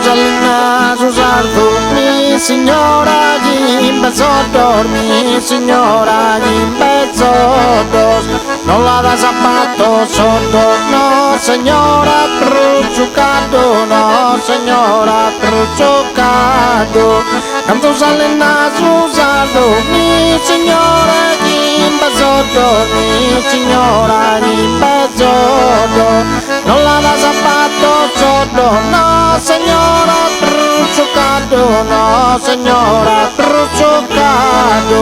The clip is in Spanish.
Salina usar mi signora gimbe dormi signora gimbe dos non la da zapato sotto no signora trucciucato no signora trucciucato canto Salina usar mi signora gimbe dormi signora gimbe non la da zapato sotto no signora trucciucato no signora trucciucato